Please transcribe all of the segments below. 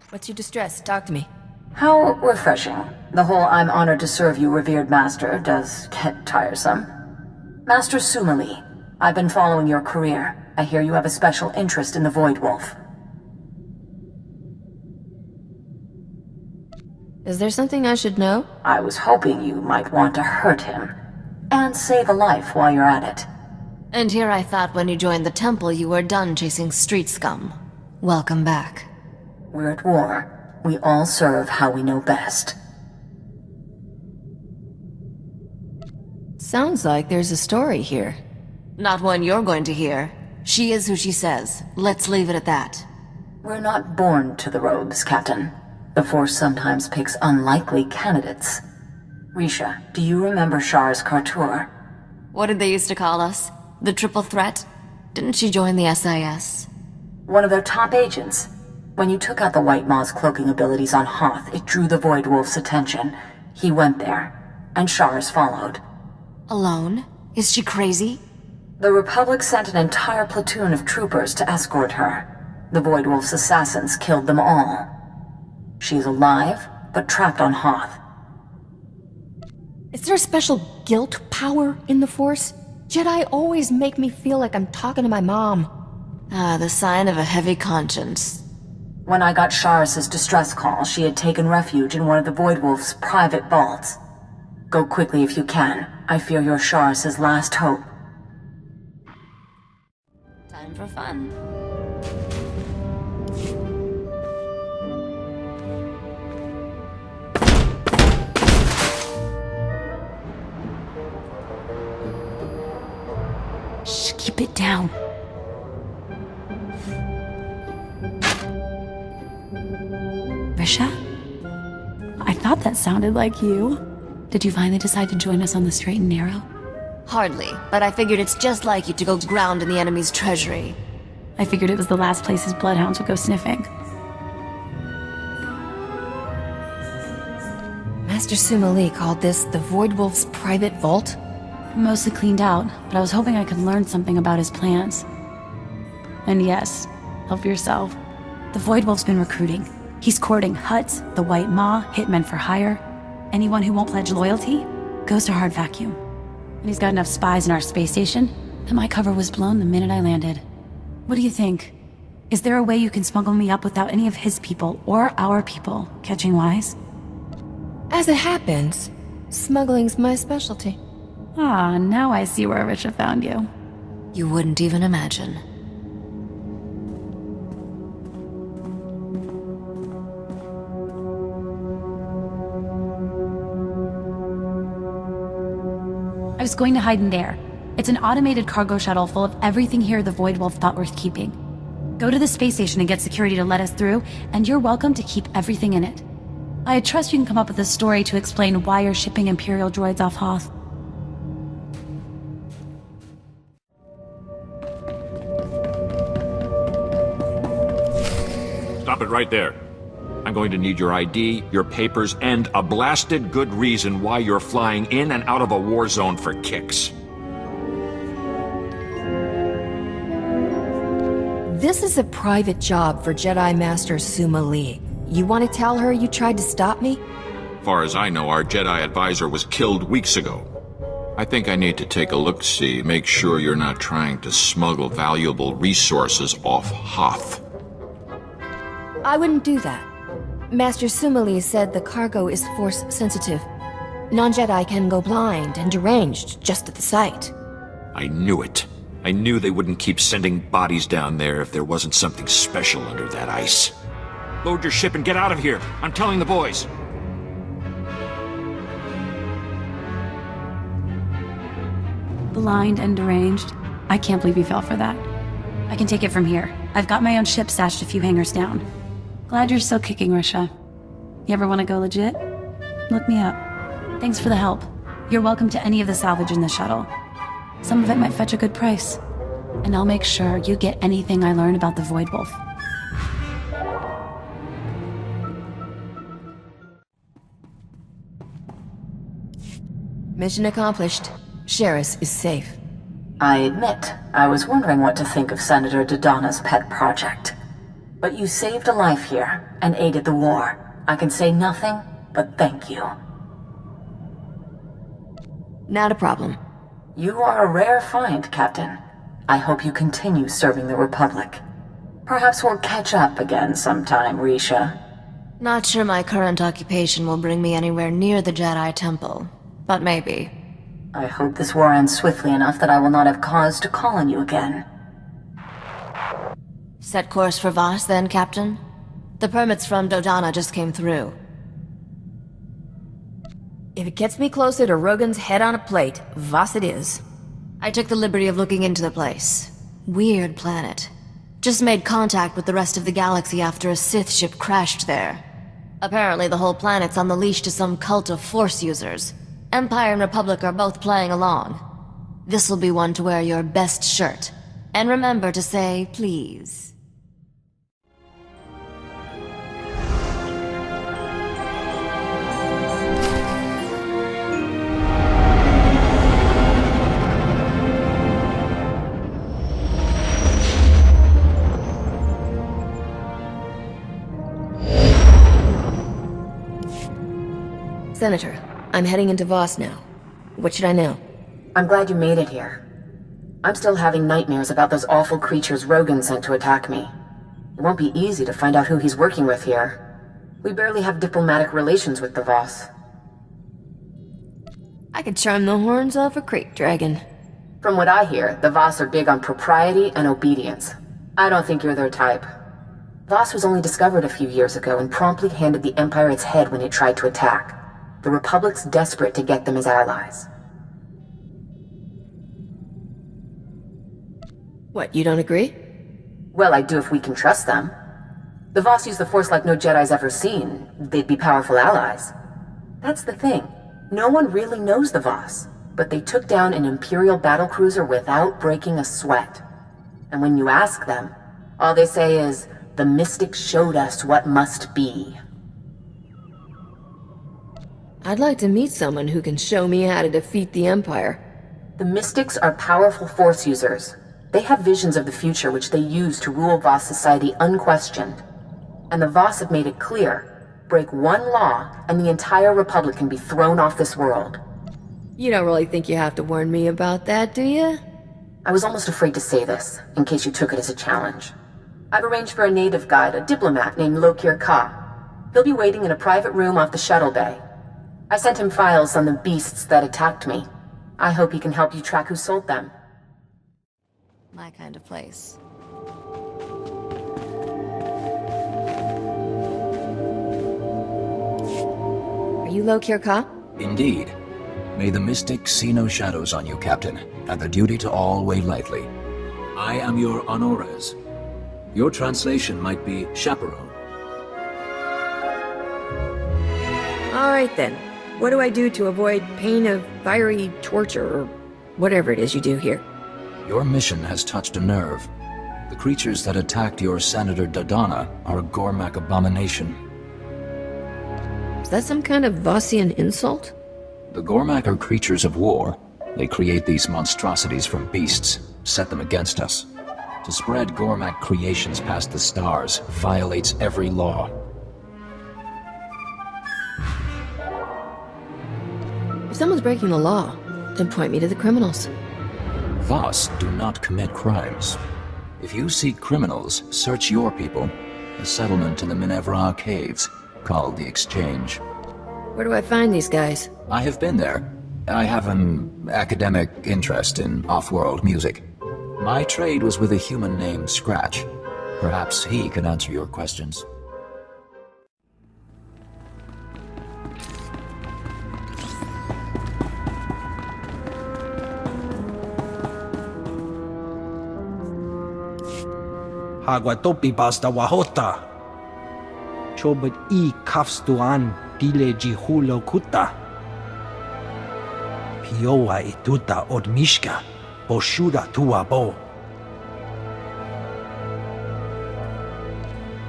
What's your distress? Talk to me. How refreshing. The whole "I'm honored to serve you, revered master" does get tiresome. Master Sumali, I've been following your career. I hear you have a special interest in the Void Wolf. Is there something I should know? I was hoping you might want to hurt him. And save a life while you're at it. And here I thought when you joined the temple you were done chasing street scum. Welcome back. We're at war. We all serve how we know best. Sounds like there's a story here. Not one you're going to hear. She is who she says. Let's leave it at that. We're not born to the robes, Captain. The Force sometimes picks unlikely candidates. Risha, do you remember Swtor Cathar? What did they used to call us? The Triple Threat? Didn't she join the SIS? One of their top agents. When you took out the White Maw's cloaking abilities on Hoth, it drew the Void Wolf's attention. He went there, and Shars followed. Alone? Is she crazy? The Republic sent an entire platoon of troopers to escort her. The Void Wolf's assassins killed them all. She's alive, but trapped on Hoth. Is there a special guilt power in the Force? Jedi always make me feel like I'm talking to my mom. Ah, the sign of a heavy conscience. When I got Sharis's distress call, she had taken refuge in one of the Void Wolf's private vaults. Go quickly if you can. I fear you're Sharis's last hope. Time for fun. Shh, keep it down. Risha? I thought that sounded like you. Did you finally decide to join us on the straight and narrow? Hardly, but I figured it's just like you to go ground in the enemy's treasury. I figured it was the last place his bloodhounds would go sniffing. Master Sumali called this the Void Wolf's private vault? Mostly cleaned out, but I was hoping I could learn something about his plans. And yes, help yourself. The Void Wolf's been recruiting. He's courting Hutts, the White Maw, hitmen for hire. Anyone who won't pledge loyalty goes to hard vacuum. And he's got enough spies in our space station that my cover was blown the minute I landed. What do you think? Is there a way you can smuggle me up without any of his people or our people catching wise? As it happens, smuggling's my specialty. Ah, now I see where Risha found you. You wouldn't even imagine. I was going to hide in there. It's an automated cargo shuttle full of everything here the Void Wolf thought worth keeping. Go to the space station and get security to let us through, and you're welcome to keep everything in it. I trust you can come up with a story to explain why you're shipping Imperial droids off Hoth. Stop it right there. I'm going to need your ID, your papers, and a blasted good reason why you're flying in and out of a war zone for kicks. This is a private job for Jedi Master Sumali. You want to tell her you tried to stop me? Far as I know, our Jedi advisor was killed weeks ago. I think I need to take a look-see, make sure you're not trying to smuggle valuable resources off Hoth. I wouldn't do that. Master Sumali said the cargo is Force-sensitive. Non-Jedi can go blind and deranged just at the sight. I knew it. I knew they wouldn't keep sending bodies down there if there wasn't something special under that ice. Load your ship and get out of here. I'm telling the boys. Blind and deranged? I can't believe you fell for that. I can take it from here. I've got my own ship stashed a few hangars down. Glad you're still kicking, Risha. You ever want to go legit? Look me up. Thanks for the help. You're welcome to any of the salvage in the shuttle. Some of it might fetch a good price. And I'll make sure you get anything I learn about the Void Wolf. Mission accomplished. Sheris is safe. I admit, I was wondering what to think of Senator Dodonna's pet project. But you saved a life here and aided the war. I can say nothing but thank you. Not a problem. You are a rare find, Captain. I hope you continue serving the Republic. Perhaps we'll catch up again sometime, Risha. Not sure my current occupation will bring me anywhere near the Jedi Temple, but maybe. I hope this war ends swiftly enough that I will not have cause to call on you again. Set course for Voss then, Captain? The permits from Dodonna just came through. If it gets me closer to Rogan's head on a plate, Voss it is. I took the liberty of looking into the place. Weird planet. Just made contact with the rest of the galaxy after a Sith ship crashed there. Apparently the whole planet's on the leash to some cult of Force users. Empire and Republic are both playing along. This'll be one to wear your best shirt. And remember to say please. Senator, I'm heading into Voss now. What should I know? I'm glad you made it here. I'm still having nightmares about those awful creatures Rogan sent to attack me. It won't be easy to find out who he's working with here. We barely have diplomatic relations with the Voss. I could charm the horns off a crate dragon. From what I hear, the Voss are big on propriety and obedience. I don't think you're their type. Voss was only discovered a few years ago and promptly handed the Empire its head when it tried to attack. The Republic's desperate to get them as allies. What, you don't agree? Well, I do if we can trust them. The Voss use the Force like no Jedi's ever seen. They'd be powerful allies. That's the thing. No one really knows the Voss, but they took down an Imperial battlecruiser without breaking a sweat. And when you ask them, all they say is, "The Mystics showed us what must be." I'd like to meet someone who can show me how to defeat the Empire. The Mystics are powerful Force users. They have visions of the future which they use to rule Voss society unquestioned. And the Voss have made it clear, break one law and the entire Republic can be thrown off this world. You don't really think you have to warn me about that, do you? I was almost afraid to say this, in case you took it as a challenge. I've arranged for a native guide, a diplomat named Swtor Cathar. He'll be waiting in a private room off the shuttle bay. I sent him files on the beasts that attacked me. I hope he can help you track who sold them. My kind of place. Are you Swtor Cathar? Indeed. May the Mystic see no shadows on you, Captain, and the duty to all weigh lightly. I am your honores. Your translation might be chaperone. All right then. What do I do to avoid pain of fiery torture, or whatever it is you do here? Your mission has touched a nerve. The creatures that attacked your Senator Dodonna are a Gormak abomination. Is that some kind of Vossian insult? The Gormak are creatures of war. They create these monstrosities from beasts, set them against us. To spread Gormak creations past the stars violates every law. If someone's breaking the law, then point me to the criminals. Voss do not commit crimes. If you seek criminals, search your people. A settlement in the Minevra caves, called the Exchange. Where do I find these guys? I have been there. I have an academic interest in off-world music. My trade was with a human named Scratch. Perhaps he can answer your questions. Haguatopi basta wahota. Chobet I kafstuan dile jihulo kuta. Pioa ituta odmishka. Boshura tuabo.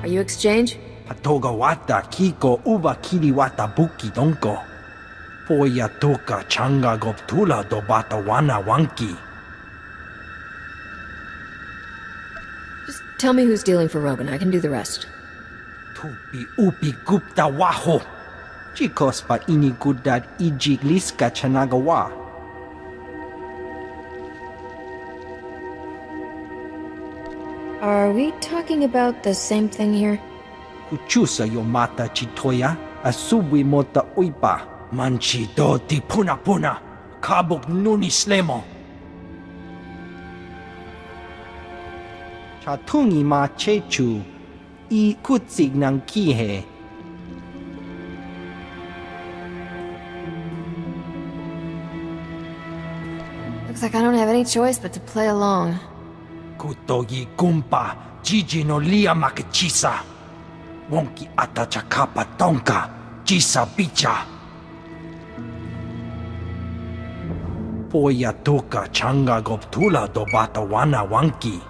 Are you Exchange? Patoga wata kiko uba kiriwata buki donko. Poya toka changa goptula do bata wana wanki. Just Tell me who's dealing for Rogan. I can do the rest. Tupi upi gupta waho. Chikos pa ini gudad ijigliska chanagawa. Are we talking about the same thing here? Kuchusa yo mata chitoya, asubi mota uipa, manchi do di puna puna, kabuk nuni slemo. Chatungi ma chechu, I kutsig nang kihe. Looks like I don't have any choice but to play along. Kutogi kumpa, jiji no lia makachisa. Wonki ata chakapa tonka, jisa bicha. Poya toka changa goptula do bata wana wanki.